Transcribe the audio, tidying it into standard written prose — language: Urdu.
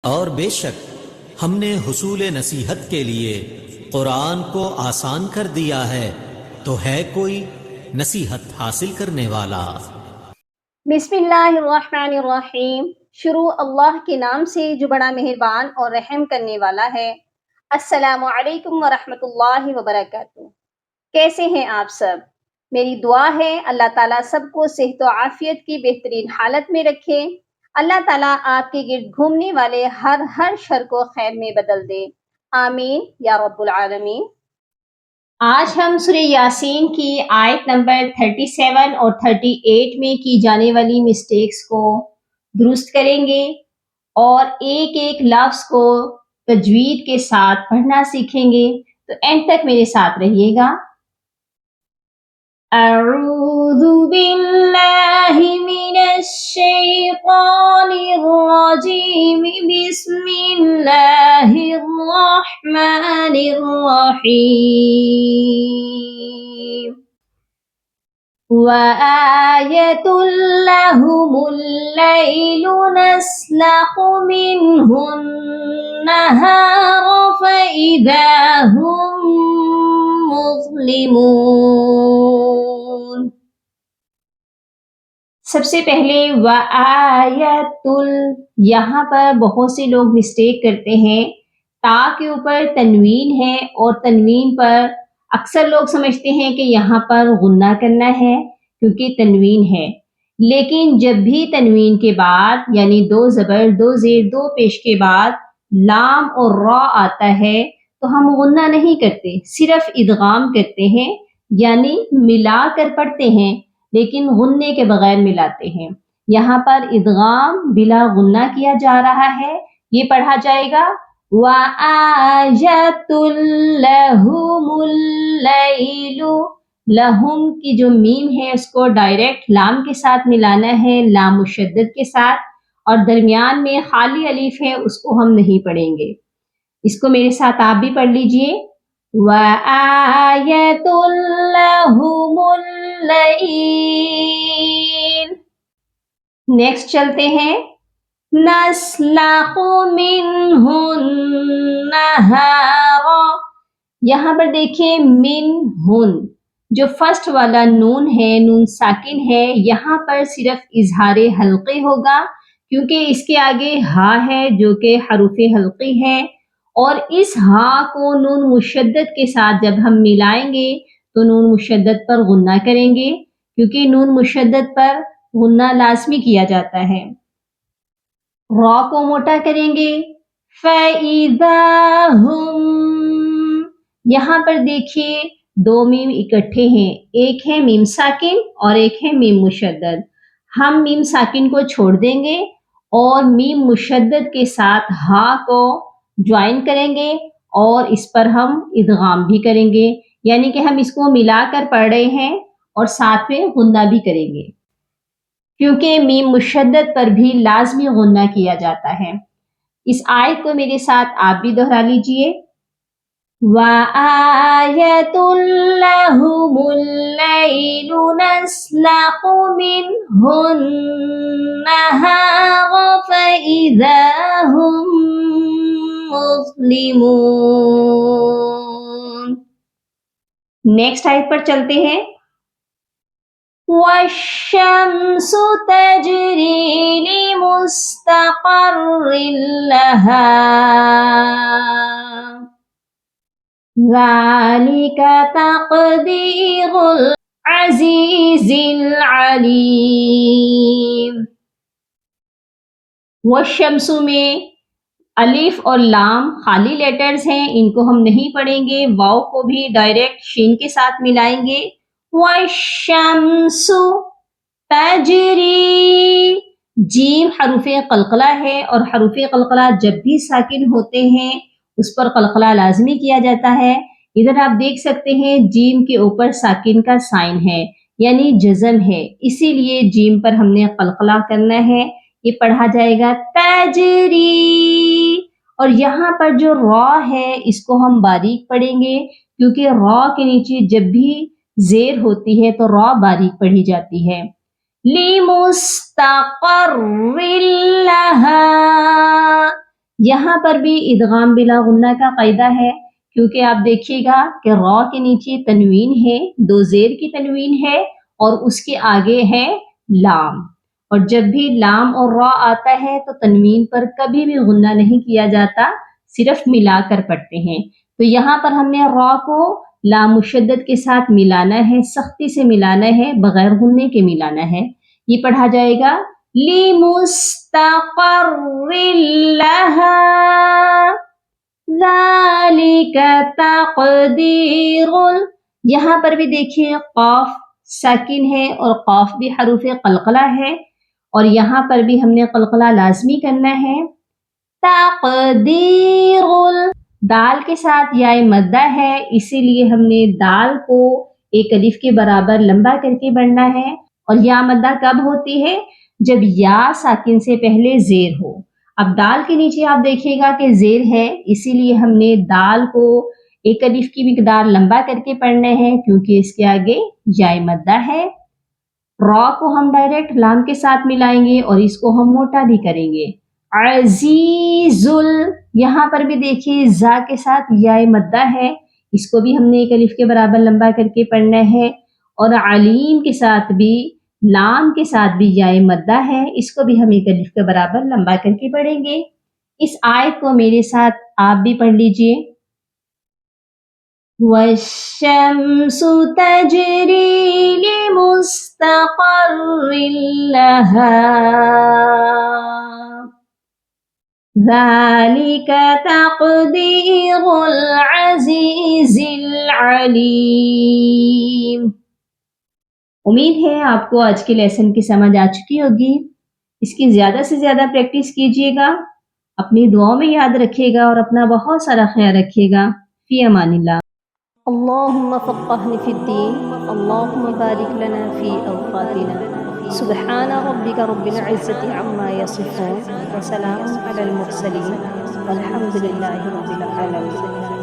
اور بے شک ہم نے حصول نصیحت کے لیے قرآن کو آسان کر دیا ہے، تو ہے کوئی نصیحت حاصل کرنے والا؟ بسم اللہ الرحمن الرحیم۔ شروع اللہ کے نام سے جو بڑا مہربان اور رحم کرنے والا ہے۔ السلام علیکم ورحمۃ اللہ وبرکاتہ۔ کیسے ہیں آپ سب؟ میری دعا ہے اللہ تعالیٰ سب کو صحت و عافیت کی بہترین حالت میں رکھے۔ اللہ تعالیٰ آپ کے گرد گھومنے والے ہر شر کو خیر میں بدل دے، آمین یا رب العالمین۔ آج ہم سورہ یاسین کی آیت نمبر 37 اور 38 میں کی جانے والی مسٹیکس کو درست کریں گے اور ایک ایک لفظ کو تجوید کے ساتھ پڑھنا سیکھیں گے، تو اینڈ تک میرے ساتھ رہیے گا۔ اعوذ باللہ من الشیطان الرجیم، بسم اللہ الرحمن الرحیم۔ وَآيَةٌ لَهُمُ اللَّيْلُ نَسْلَخُ مِنْهُ النَّهَارَ فَإِذَا هُمْ مُظْلِمُونَ۔ سب سے پہلے وَآيَةٌ، یہاں پر بہت سے لوگ مسٹیک کرتے ہیں، تا کے اوپر تنوین ہے اور تنوین پر اکثر لوگ سمجھتے ہیں کہ یہاں پر غنہ کرنا ہے کیونکہ تنوین ہے، لیکن جب بھی تنوین کے بعد یعنی دو زبر دو زیر دو پیش کے بعد لام اور را آتا ہے تو ہم غنہ نہیں کرتے، صرف ادغام کرتے ہیں، یعنی ملا کر پڑھتے ہیں لیکن غنے کے بغیر ملاتے ہیں۔ یہاں پر ادغام بلا غنہ کیا جا رہا ہے، یہ پڑھا جائے گا وَآيَةٌ لَهُمُ اللَّيْلُ، لہم کی جو میم ہے اس کو ڈائریکٹ لام کے ساتھ ملانا ہے، لام مشدد کے ساتھ، اور درمیان میں خالی الف ہے اس کو ہم نہیں پڑھیں گے۔ اس کو میرے ساتھ آپ بھی پڑھ لیجئے وَآيَةٌ لَهُمُ اللَّيْلُ۔ نیکسٹ چلتے ہیں نَسْلَخُ مِنْهُ النَّهَارَ، یہاں پر دیکھیں منہن، جو فرسٹ والا نون ہے نون ساکن ہے، یہاں پر صرف اظہار حلقی ہوگا کیونکہ اس کے آگے ہا ہے جو کہ حروف حلقی ہے، اور اس ہا کو نون مشدد کے ساتھ جب ہم ملائیں گے تو نون مشدد پر غنہ کریں گے کیونکہ نون مشدد پر غنہ لازمی کیا جاتا ہے۔ را کو موٹا کریں گے فَإِذَا هُمْ، یہاں پر دیکھیے دو میم اکٹھے ہیں، ایک ہے میم ساکن اور ایک ہے میم مشدد، ہم میم ساکن کو چھوڑ دیں گے اور میم مشدد کے ساتھ ہا کو جوائن کریں گے اور اس پر ہم ادغام بھی کریں گے، یعنی کہ ہم اس کو ملا کر پڑھ رہے ہیں اور ساتھ میں غنہ بھی کریں گے کیونکہ میم مشدد پر بھی لازمی غنہ کیا جاتا ہے۔ اس آیت کو میرے ساتھ آپ بھی دہرا لیجئے وَآيَةٌ لَهُمُ اللَّيْلُ نَسْلَخُ مِنْهُ النَّهَارَ فَإِذَا هُمْ مُظْلِمُونَ۔ نیکسٹ آیت پر چلتے ہیں وَالشَّمْسُ تَجْرِي لِمُسْتَقَرٍّ لَهَا ذَلِكَ تَقْدِيرُ الْعَزِيزِ الْعَلِيمِ۔ والشمس میں الف اور لام خالی لیٹرز ہیں، ان کو ہم نہیں پڑھیں گے، واو کو بھی ڈائریکٹ شین کے ساتھ ملائیں گے۔ والشمس تجری، جیم حروف قلقلہ ہے اور حروف قلقلہ جب بھی ساکن ہوتے ہیں اس پر قلقلہ لازمی کیا جاتا ہے۔ ادھر آپ دیکھ سکتے ہیں جیم کے اوپر ساکن کا سائن ہے یعنی جزم ہے، اسی لیے جیم پر ہم نے قلقلہ کرنا ہے، یہ پڑھا جائے گا تجری، اور یہاں پر جو را ہے اس کو ہم باریک پڑھیں گے کیونکہ را کے نیچے جب بھی زیر ہوتی ہے تو را باریک پڑھی جاتی ہے۔ لِمُسْتَقَرٍّ لَهَا، یہاں پر بھی ادغام بلا غنہ کا قاعدہ ہے، کیونکہ آپ دیکھیے گا کہ را کے نیچے تنوین ہے، دو زیر کی تنوین ہے اور اس کے آگے ہے لام، اور جب بھی لام اور را آتا ہے تو تنوین پر کبھی بھی غنہ نہیں کیا جاتا، صرف ملا کر پڑھتے ہیں۔ تو یہاں پر ہم نے را کو لام مشدد کے ساتھ ملانا ہے، سختی سے ملانا ہے، بغیر غنے کے ملانا ہے۔ یہ پڑھا جائے گا لِمُسْتَقَرٍّ لَهَا ذَلِكَ تَقْدِيرٌ۔ یہاں پر بھی دیکھیے قاف ساکن ہے اور قاف بھی حروف قلقلہ ہے، اور یہاں پر بھی ہم نے قلقلہ لازمی کرنا ہے۔ تقدیر، دال کے ساتھ یائے مدہ ہے، اسی لیے ہم نے دال کو ایک الف کے برابر لمبا کر کے پڑھنا ہے، اور یا مدہ کب ہوتی ہے؟ جب یا ساکن سے پہلے زیر ہو۔ اب دال کے نیچے آپ دیکھیے گا کہ زیر ہے، اسی لیے ہم نے دال کو ایک الف کی مقدار لمبا کر کے پڑھنا ہے، کیونکہ اس کے آگے یائے مدہ ہے۔ را کو ہم ڈائریکٹ لام کے ساتھ ملائیں گے اور اس کو ہم موٹا بھی کریں گے۔ عزیزل، یہاں پر بھی دیکھیے زا کے ساتھ یائے مدہ ہے، اس کو بھی ہم نے ایک الف کے برابر لمبا کر کے پڑھنا ہے، اور علیم کے ساتھ بھی لام کے ساتھ بھی یائے مدہ ہے، اس کو بھی ہم ایک الف کے برابر لمبا کر کے پڑھیں گے۔ اس آیت کو میرے ساتھ آپ بھی پڑھ لیجئے۔ وَالشَّمْسُ تَجْرِي لِمُسْتَقَرٍّ لَهَا ذَلِكَ تَقْدِيرُ الْعَزِيزِ الْعَلِيمِ۔ امید ہے آپ کو آج کے لیسن کی سمجھ آ چکی ہوگی۔ اس کی زیادہ سے زیادہ پریکٹس کیجیے گا، اپنی دعاؤں میں یاد رکھیے گا اور اپنا بہت سارا خیال رکھیے گا۔ فی امان اللہ۔ اللہم فقہنا فی الدین، اللہم بارک لنا فی اوقاتنا، سبحان ربک رب العزت عما یصفون، وسلام علی المرسلین، والحمد للہ رب العالمین۔